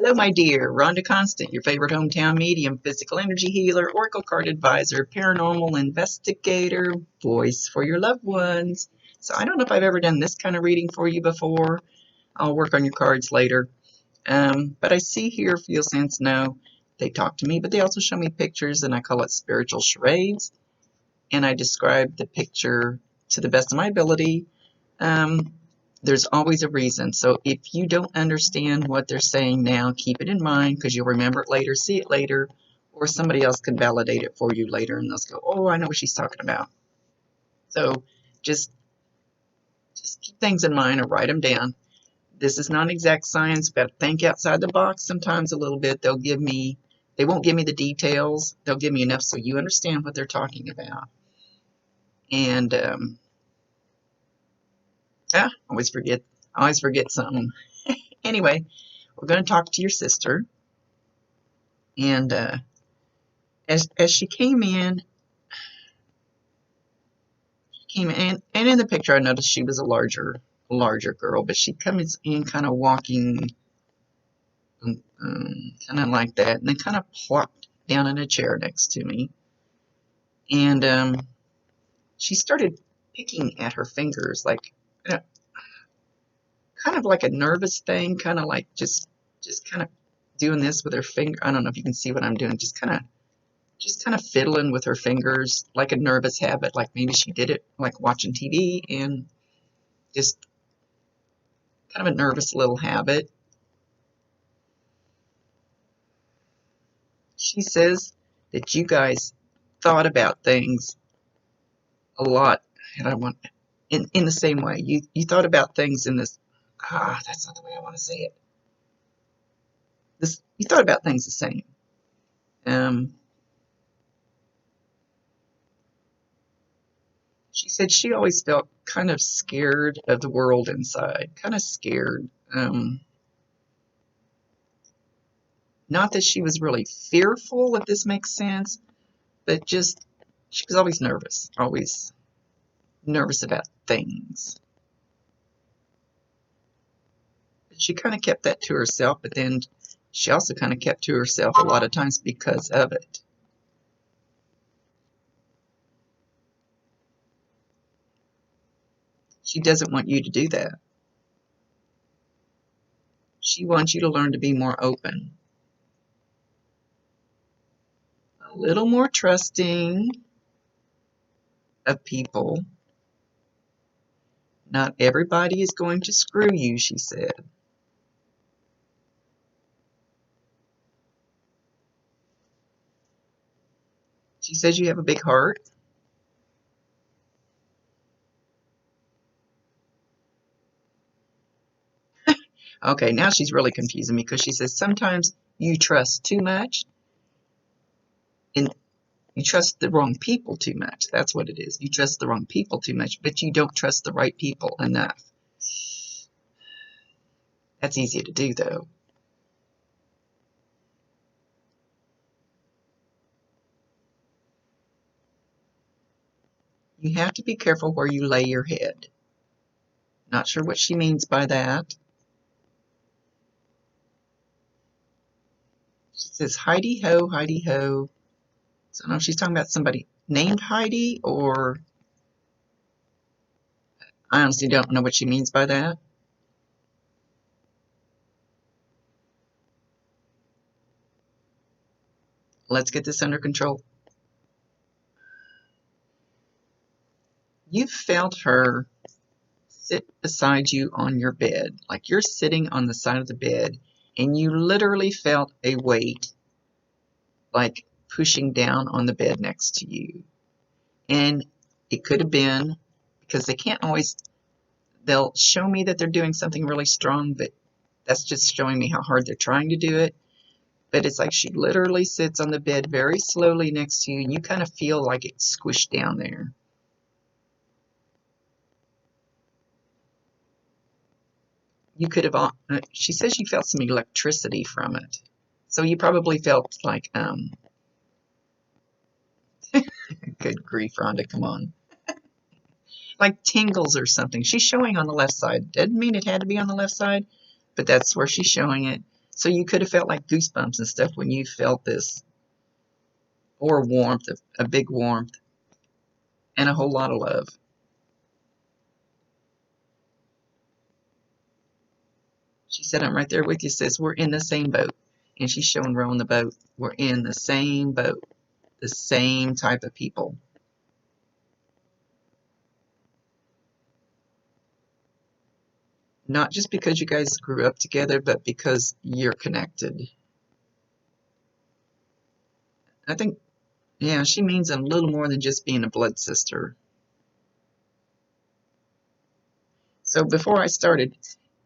Hello, my dear. Rhonda Constant, your favorite hometown medium, physical energy healer, oracle card advisor, paranormal investigator, voice for your loved ones. So I don't know if I've ever done this kind of reading for you before. I'll work on your cards later. But I see here, feel, sense, know. They talk to me, but they also show me pictures, and I call it spiritual charades. And I describe the picture to the best of my ability. Um, there's always a reason. So if you don't understand what they're saying now, keep it in mind because you'll remember it later, see it later, or somebody else can validate it for you later and they'll go, oh, I know what she's talking about. So just keep things in mind or write them down. This is not exact science, but think outside the box sometimes a little bit. They won't give me the details. They'll give me enough so you understand what they're talking about. And always forget something. Anyway, we're going to talk to your sister. And as she came in, and in the picture I noticed she was a larger girl, but she comes in kind of walking kind of like that, and then kind of plopped down in a chair next to me. And she started picking at her fingers, like kind of like a nervous thing, kind of like just kind of doing this with her finger. I don't know if you can see what I'm doing. Just kind of fiddling with her fingers like a nervous habit, like maybe she did it like watching TV and just kind of a nervous little habit. She says that you guys thought about things a lot, and I want in the same way. You thought about things in this that's not the way I want to say it. This you thought about things the same. Um she said she always felt kind of scared of the world inside, kind of scared. Not that she was really fearful, if this makes sense, but just she was always nervous about things. But she kind of kept that to herself, but then she also kind of kept to herself a lot of times because of it. She doesn't want you to do that. She wants you to learn to be more open, a little more trusting of people. Not everybody is going to screw you, she said. She says you have a big heart. Okay, now she's really confusing me because she says sometimes you trust too much and you trust the wrong people too much. That's what it is. You trust the wrong people too much, but you don't trust the right people enough. That's easy to do, though. You have to be careful where you lay your head. Not sure what she means by that. She says, Heidi ho, Heidi ho. So I don't know if she's talking about somebody named Heidi, or I honestly don't know what she means by that. Let's get this under control. You felt her sit beside you on your bed, like you're sitting on the side of the bed, and you literally felt a weight like pushing down on the bed next to you. And it could have been because they'll show me that they're doing something really strong, but that's just showing me how hard they're trying to do it. But it's like she literally sits on the bed very slowly next to you, and you kind of feel like it's squished down there. You could have, she says she felt some electricity from it. So you probably felt like, good grief, Rhonda, come on. Like tingles or something. She's showing on the left side. Didn't mean it had to be on the left side, but that's where she's showing it. So you could have felt like goosebumps and stuff when you felt this, or warmth, a big warmth, and a whole lot of love. She said, I'm right there with you, sis. We're in the same boat. And she's showing rowing the boat. We're in the same boat, the same type of people. Not just because you guys grew up together, but because you're connected. I think, yeah, she means a little more than just being a blood sister. So before I started,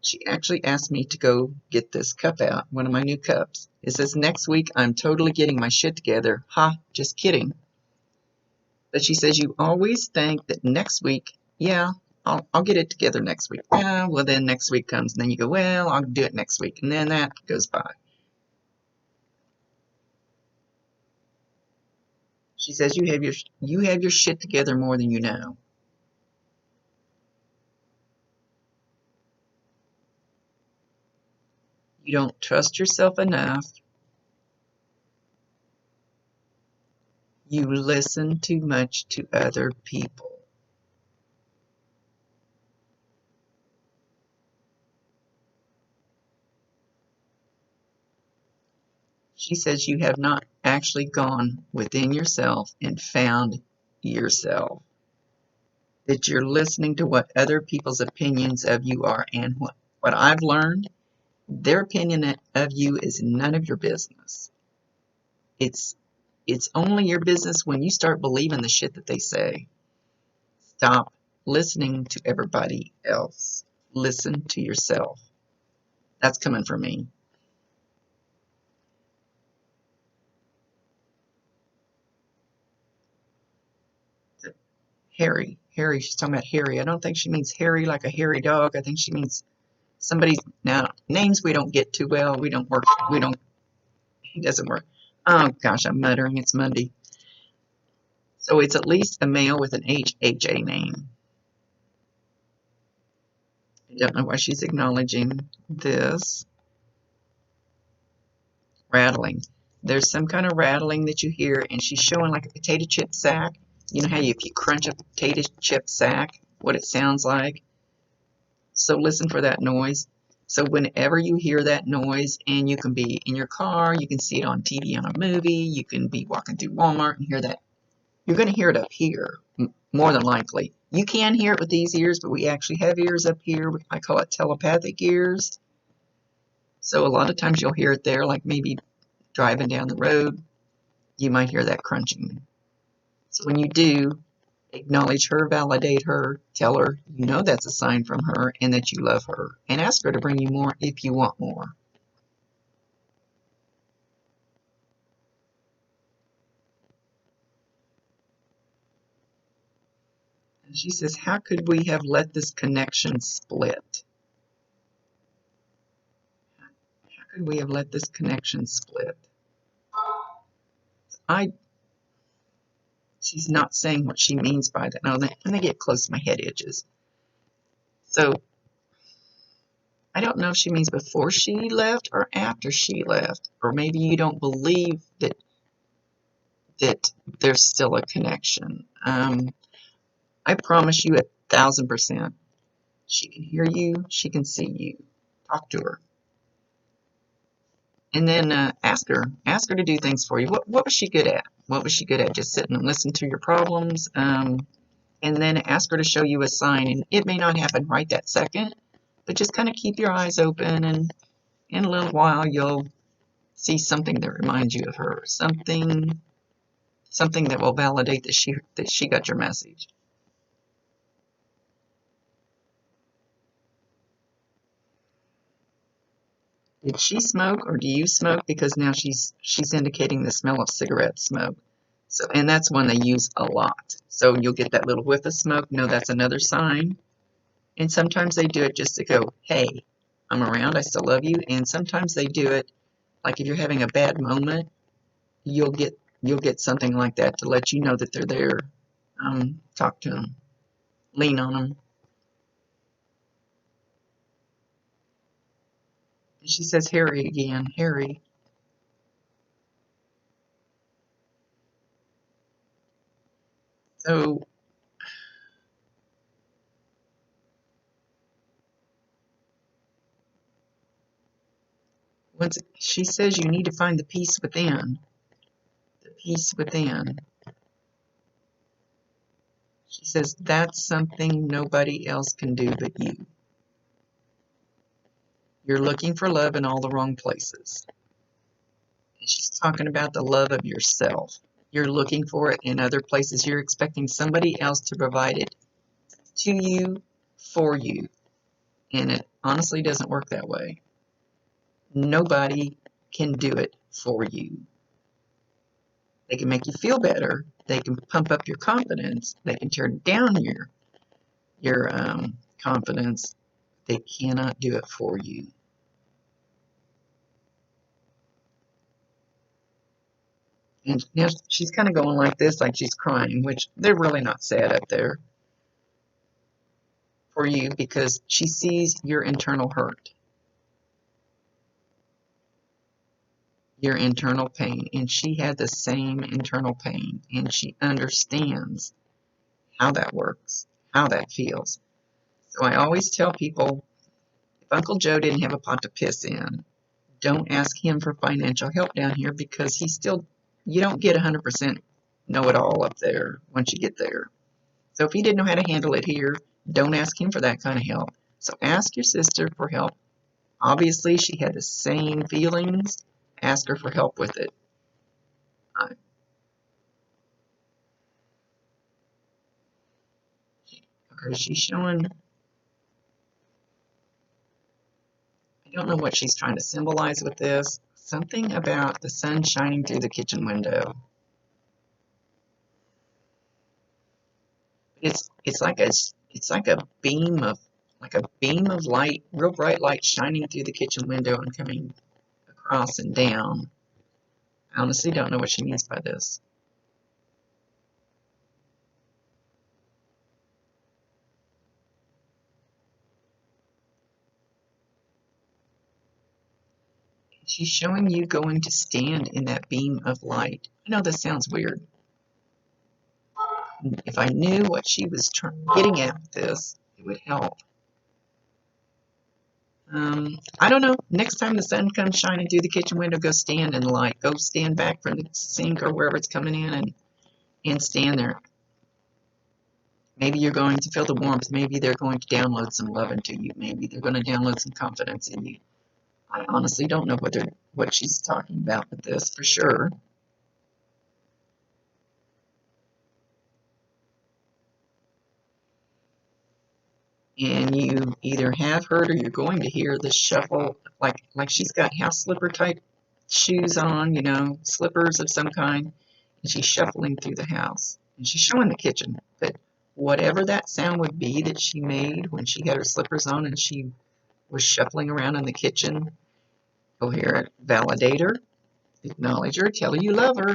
she actually asked me to go get this cup out, one of my new cups. It says, next week I'm totally getting my shit together. Ha, just kidding. But she says, you always think that next week, yeah, I'll get it together next week. Yeah, well, then next week comes, and then you go, well, I'll do it next week. And then that goes by. She says, you have your shit together more than you know. You don't trust yourself enough. You listen too much to other people. She says you have not actually gone within yourself and found yourself. That you're listening to what other people's opinions of you are. And what I've learned, their opinion of you is none of your business. It's only your business when you start believing the shit that they say. Stop listening to everybody else. Listen to yourself. That's coming from me. Harry. Harry, she's talking about Harry. I don't think she means Harry like a hairy dog. I think she means somebody's, now, names we don't get too well. We don't work, it doesn't work. Oh gosh, I'm muttering. It's Monday. So it's at least a male with an HHA name. I don't know why she's acknowledging this. Rattling. There's some kind of rattling that you hear, and she's showing like a potato chip sack. You know how if you crunch a potato chip sack, what it sounds like? So listen for that noise. So whenever you hear that noise, and you can be in your car, you can see it on TV on a movie, you can be walking through Walmart and hear that. You're going to hear it up here, more than likely. You can hear it with these ears, but we actually have ears up here. I call it telepathic ears. So a lot of times you'll hear it there, like maybe driving down the road, you might hear that crunching. So when you do, acknowledge her, validate her, tell her you know that's a sign from her and that you love her, and ask her to bring you more if you want more. And she says, how could we have let this connection split? How could we have let this connection split? She's not saying what she means by that. No, let me get close to my head edges. So I don't know if she means before she left or after she left, or maybe you don't believe that there's still a connection. I promise you 1,000%. She can hear you. She can see you. Talk to her. And then ask her. Ask her to do things for you. What was she good at? What was she good at? Just sitting and listening to your problems? And then ask her to show you a sign. And it may not happen right that second, but just kind of keep your eyes open, and in a little while you'll see something that reminds you of her. Something that will validate that she got your message. Did she smoke or do you smoke? Because now she's indicating the smell of cigarette smoke. So, and that's one they use a lot. So you'll get that little whiff of smoke. No, that's another sign. And sometimes they do it just to go, hey, I'm around, I still love you. And sometimes they do it like if you're having a bad moment, you'll get something like that to let you know that they're there. Talk to them, lean on them. And she says Harry again, Harry. So once she says you need to find the peace within, the peace within. She says that's something nobody else can do but you. You're looking for love in all the wrong places. And she's talking about the love of yourself. You're looking for it in other places. You're expecting somebody else to provide it to you, for you. And it honestly doesn't work that way. Nobody can do it for you. They can make you feel better. They can pump up your confidence. They can turn down your confidence. They cannot do it for you. And now she's kind of going like this, like she's crying, which they're really not sad up there for you because she sees your internal hurt, your internal pain, and she had the same internal pain, and she understands how that works, how that feels. So I always tell people, if Uncle Joe didn't have a pot to piss in, don't ask him for financial help down here because you don't get 100% know-it-all up there once you get there. So if he didn't know how to handle it here, don't ask him for that kind of help. So ask your sister for help. Obviously, she had the same feelings. Ask her for help with it. Okay, she's showing, I don't know what she's trying to symbolize with this. Something about the sun shining through the kitchen window. It's like a beam of light, real bright light shining through the kitchen window and coming across and down. I honestly don't know what she means by this. She's showing you going to stand in that beam of light. I know this sounds weird. If I knew what she was getting at with this, it would help. I don't know. Next time the sun comes shining through the kitchen window, go stand in the light. Go stand back from the sink or wherever it's coming in and stand there. Maybe you're going to feel the warmth. Maybe they're going to download some love into you. Maybe they're going to download some confidence in you. I honestly don't know what she's talking about with this for sure. And you either have heard or you're going to hear the shuffle, like she's got house slipper type shoes on, slippers of some kind, and she's shuffling through the house. And she's showing the kitchen, but whatever that sound would be that she made when she had her slippers on and she was shuffling around in the kitchen, go hear it, validate her, acknowledge her, tell her you love her,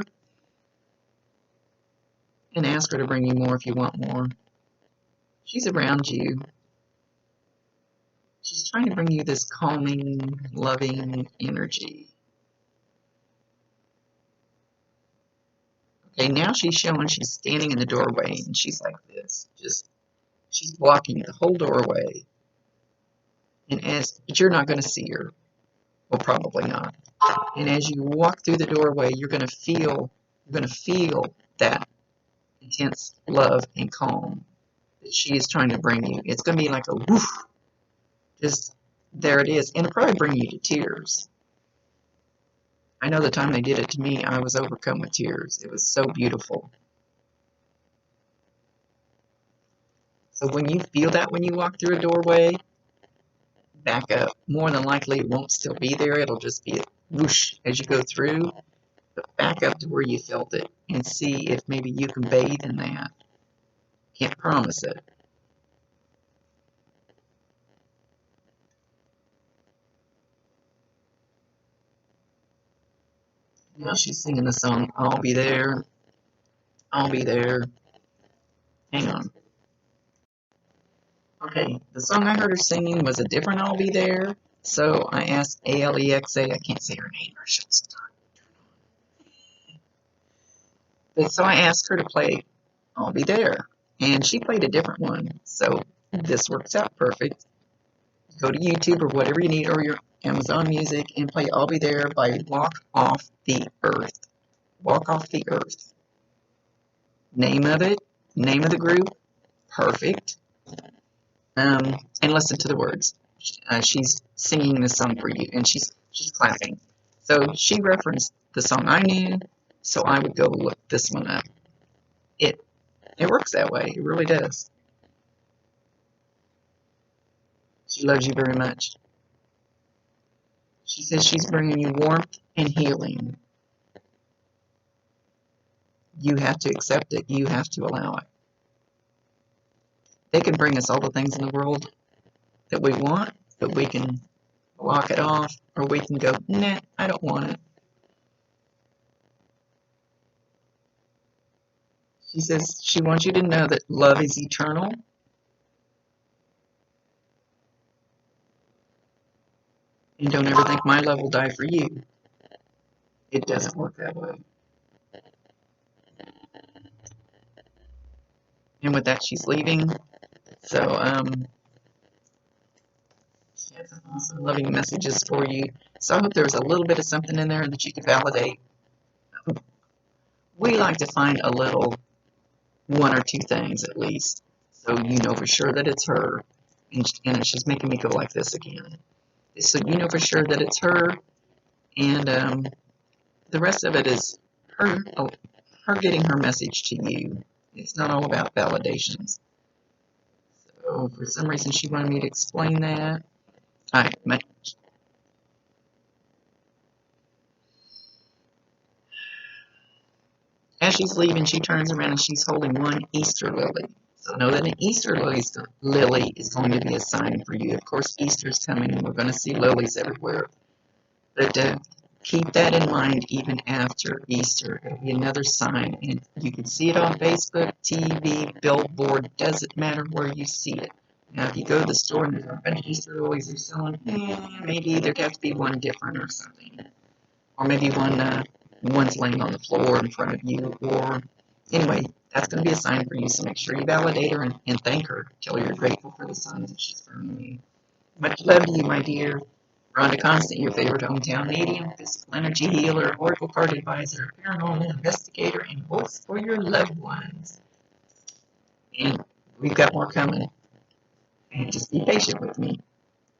and ask her to bring you more if you want more. She's around you. She's trying to bring you this calming, loving energy. Okay, now she's showing she's standing in the doorway and she's like this. She's blocking the whole doorway. But you're not going to see her. Well, probably not. And as you walk through the doorway, you're going to feel that intense love and calm that she is trying to bring you. It's going to be like a woof. Just there it is. And it'll probably bring you to tears. I know the time they did it to me, I was overcome with tears. It was so beautiful. So when you feel that when you walk through a doorway, back up. More than likely, it won't still be there. It'll just be a whoosh as you go through. But back up to where you felt it and see if maybe you can bathe in that. Can't promise it. Now she's singing the song, I'll Be There, I'll Be There. Hang on. Okay, the song I heard her singing was a different I'll Be There. So I asked Alexa, I can't say her name or she'll stop. But so I asked her to play I'll Be There. And she played a different one. So this works out perfect. Go to YouTube or whatever you need or your Amazon Music and play I'll Be There by Walk Off the Earth. Walk Off the Earth. Name of it, name of the group, perfect. And listen to the words. She's singing the song for you, and she's clapping. So she referenced the song I knew, so I would go look this one up. It works that way. It really does. She loves you very much. She says she's bringing you warmth and healing. You have to accept it. You have to allow it. They can bring us all the things in the world that we want, but we can block it off, or we can go, nah, I don't want it. She says she wants you to know that love is eternal. And don't ever think my love will die for you. It doesn't work that way. And with that, she's leaving. So, she has some awesome loving messages for you. So I hope there's a little bit of something in there that you can validate. We like to find a little one or two things at least, so you know for sure that it's her. And it's just making me go like this again. So you know for sure that it's her, and the rest of it is her getting her message to you. It's not all about validations. So for some reason she wanted me to explain that. As she's leaving, she turns around and she's holding one Easter lily. So know that an Easter lily is going to be a sign for you. Of course, Easter's coming and we're going to see lilies everywhere. But keep that in mind even after Easter. It'll be another sign. And you can see it on Facebook, TV, billboard. Doesn't matter where you see it. Now, if you go to the store and there's a bunch of Easter lilies they're selling, maybe there'd have to be one different or something. Or maybe one's laying on the floor in front of you. Or anyway, that's going to be a sign for you. So make sure you validate her and thank her. Tell her you're grateful for the signs that she's bringing you. Much love to you, my dear. Rhonda Constant, your favorite hometown medium, physical energy healer, oracle card advisor, paranormal investigator, and voice for your loved ones. And we've got more coming. And just be patient with me.